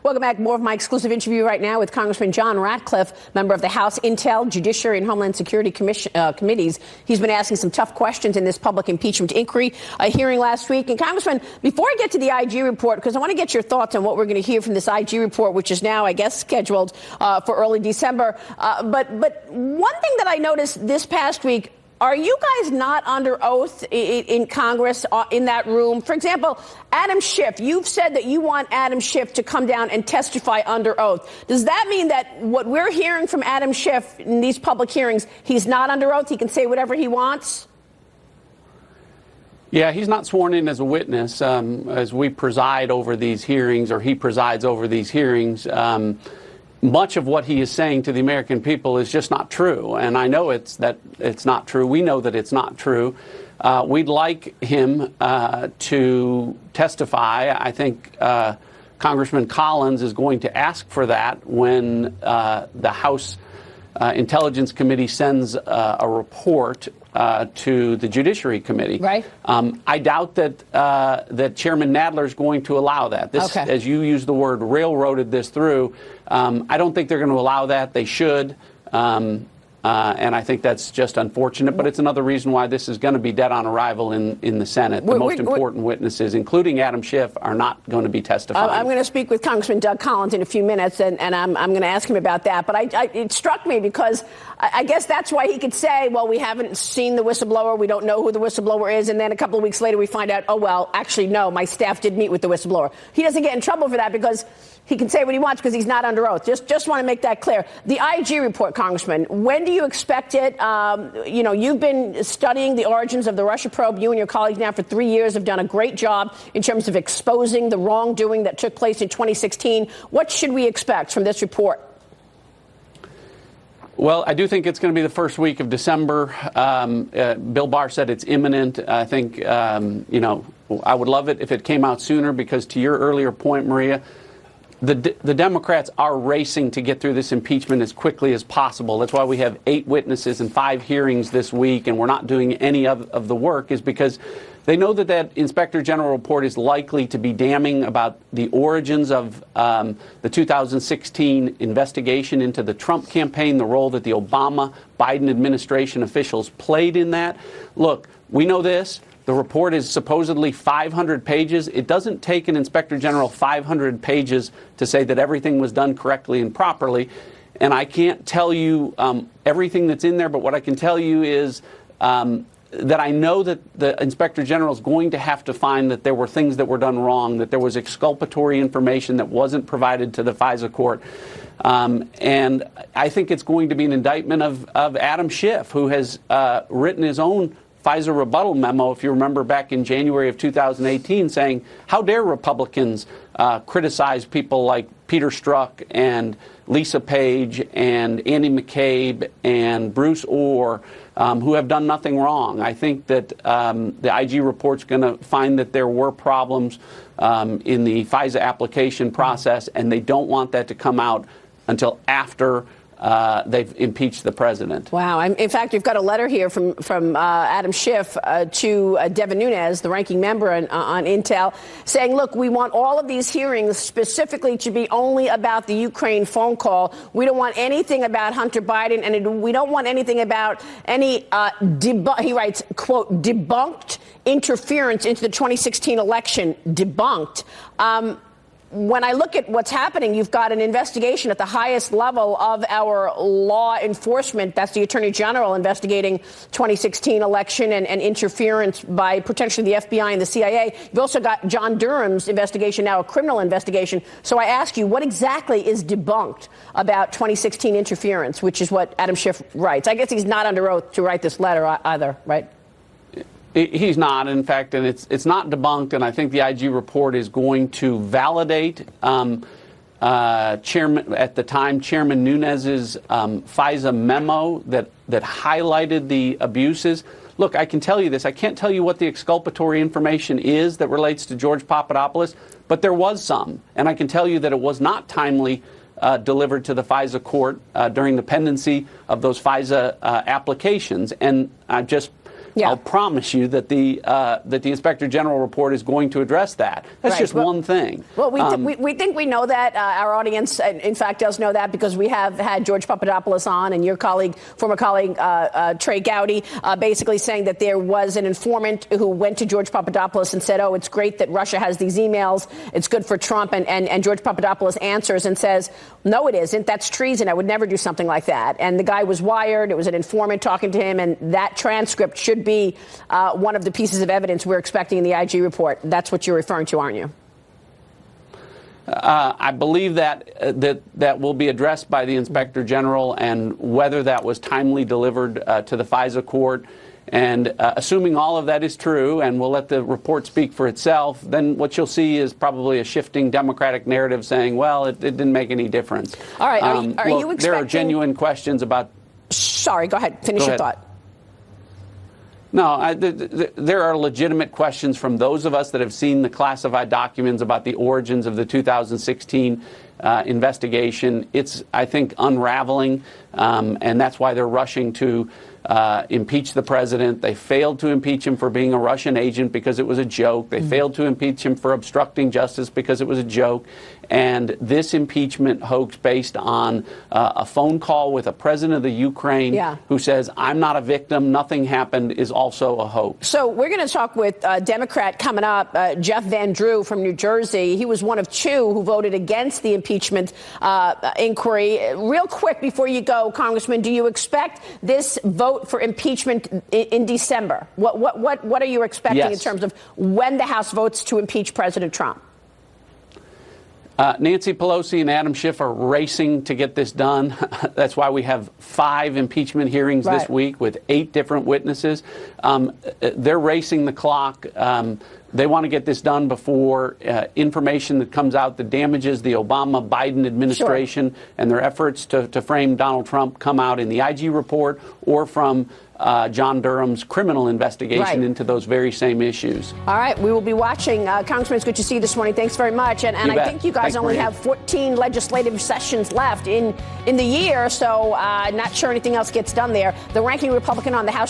Welcome back. More of my exclusive interview right now with Congressman John Ratcliffe, member of the House Intel, Judiciary, and Homeland Security Committees. He's been asking some tough questions in this public impeachment inquiry hearing last week. And Congressman, before I get to the IG report, because I want to get your thoughts on what we're going to hear from this IG report, which is now, I guess, scheduled for early December. But one thing that I noticed this past week, are you guys not under oath in Congress in that room? For example, Adam Schiff, you've said that you want Adam Schiff to come down and testify under oath. Does that mean that what we're hearing from Adam Schiff in these public hearings, he's not under oath? He can say whatever he wants? Yeah, he's not sworn in as a witness as we preside over these hearings, or he presides over these hearings. Much of what he is saying to the American people is just not true. And I know it's not true. We know that it's not true. We'd like him to testify. I think Congressman Collins is going to ask for that when the House Intelligence Committee sends a report to the Judiciary Committee. Right. I doubt that Chairman Nadler is going to allow that. This, okay, as you use the word, railroaded this through. I don't think they're going to allow that. They should. And I think that's just unfortunate. But it's another reason why this is going to be dead on arrival in the Senate. The most important witnesses, including Adam Schiff, are not going to be testifying. I'm going to speak with Congressman Doug Collins in a few minutes, and I'm going to ask him about that. But it struck me because I guess that's why he could say, well, we haven't seen the whistleblower. We don't know who the whistleblower is. And then a couple of weeks later, we find out, oh, well, actually, no, my staff did meet with the whistleblower. He doesn't get in trouble for that because he can say what he wants because he's not under oath. Just want to make that clear. The IG report, Congressman, when do you expect it? You've been studying the origins of the Russia probe. You and your colleagues now for 3 years have done a great job in terms of exposing the wrongdoing that took place in 2016. What should we expect from this report? Well, I do think it's going to be the first week of December. Bill Barr said it's imminent. I think, I would love it if it came out sooner because, to your earlier point, Maria, the Democrats are racing to get through this impeachment as quickly as possible. That's why we have 8 witnesses and 5 hearings this week, and we're not doing any of the work, is because they know that Inspector General report is likely to be damning about the origins of the 2016 investigation into the Trump campaign, the role that the Obama-Biden administration officials played in that. Look, we know this. The report is supposedly 500 pages. It doesn't take an Inspector General 500 pages to say that everything was done correctly and properly. And I can't tell you everything that's in there, but what I can tell you is that I know that the Inspector General is going to have to find that there were things that were done wrong, that there was exculpatory information that wasn't provided to the FISA court. And I think it's going to be an indictment of Adam Schiff, who has written his own FISA rebuttal memo, if you remember, back in January of 2018, saying, how dare Republicans criticize people like Peter Strzok and Lisa Page and Andy McCabe and Bruce Orr, who have done nothing wrong. I think that the IG report's going to find that there were problems in the FISA application process, and they don't want that to come out until after they've impeached the president. Wow. In fact, you've got a letter here from Adam Schiff to Devin Nunes, the ranking member on Intel, saying, look, we want all of these hearings specifically to be only about the Ukraine phone call. We don't want anything about Hunter Biden, and we don't want anything about any, he writes, quote, debunked interference into the 2016 election. Debunked. When I look at what's happening, you've got an investigation at the highest level of our law enforcement. That's the Attorney General investigating 2016 election and interference by potentially the FBI and the CIA. You've also got John Durham's investigation, now a criminal investigation. So I ask you, what exactly is debunked about 2016 interference, which is what Adam Schiff writes? I guess he's not under oath to write this letter either, right? He's not, in fact, and it's not debunked, and I think the IG report is going to validate Chairman at the time Chairman Nunes's FISA memo that highlighted the abuses. Look, I can tell you this. I can't tell you what the exculpatory information is that relates to George Papadopoulos, but there was some, and I can tell you that it was not timely delivered to the FISA court during the pendency of those FISA applications, and I just Yeah. I'll promise you that the Inspector General report is going to address that. That's just one thing. Well, we think we know that. Our audience, in fact, does know that because we have had George Papadopoulos on, and your former colleague, Trey Gowdy, basically saying that there was an informant who went to George Papadopoulos and said, oh, it's great that Russia has these emails. It's good for Trump. And George Papadopoulos answers and says, no, it isn't. That's treason. I would never do something like that. And the guy was wired. It was an informant talking to him. And that transcript should be one of the pieces of evidence we're expecting in the IG report. That's what you're referring to, aren't you? I believe that will be addressed by the Inspector General, and whether that was timely delivered to the FISA court. And assuming all of that is true, and we'll let the report speak for itself, then what you'll see is probably a shifting Democratic narrative saying, well, it didn't make any difference. All right. Are you expecting... There are genuine questions about... Sorry, go ahead. Finish your thought. No, there are legitimate questions from those of us that have seen the classified documents about the origins of the 2016 investigation. It's, I think, unraveling, and that's why they're rushing to impeach the president. They failed to impeach him for being a Russian agent because it was a joke. They failed to impeach him for obstructing justice because it was a joke. And this impeachment hoax based on a phone call with a president of the Ukraine who says, I'm not a victim, nothing happened, is also a hoax. So we're going to talk with Democrat coming up, Jeff Van Drew from New Jersey. He was one of two who voted against the impeachment inquiry. Real quick before you go, Congressman, do you expect this vote for impeachment in December? What are you expecting in terms of when the House votes to impeach President Trump? Nancy Pelosi and Adam Schiff are racing to get this done. That's why we have 5 impeachment hearings this week with 8 different witnesses. They're racing the clock. They want to get this done before information that comes out that damages the Obama-Biden administration and their efforts to frame Donald Trump come out in the IG report or from John Durham's criminal investigation into those very same issues. All right. We will be watching. Congressman, it's good to see you this morning. Thanks very much. And I think you guys only have 14 legislative sessions left in the year, so not sure anything else gets done there. The ranking Republican on the House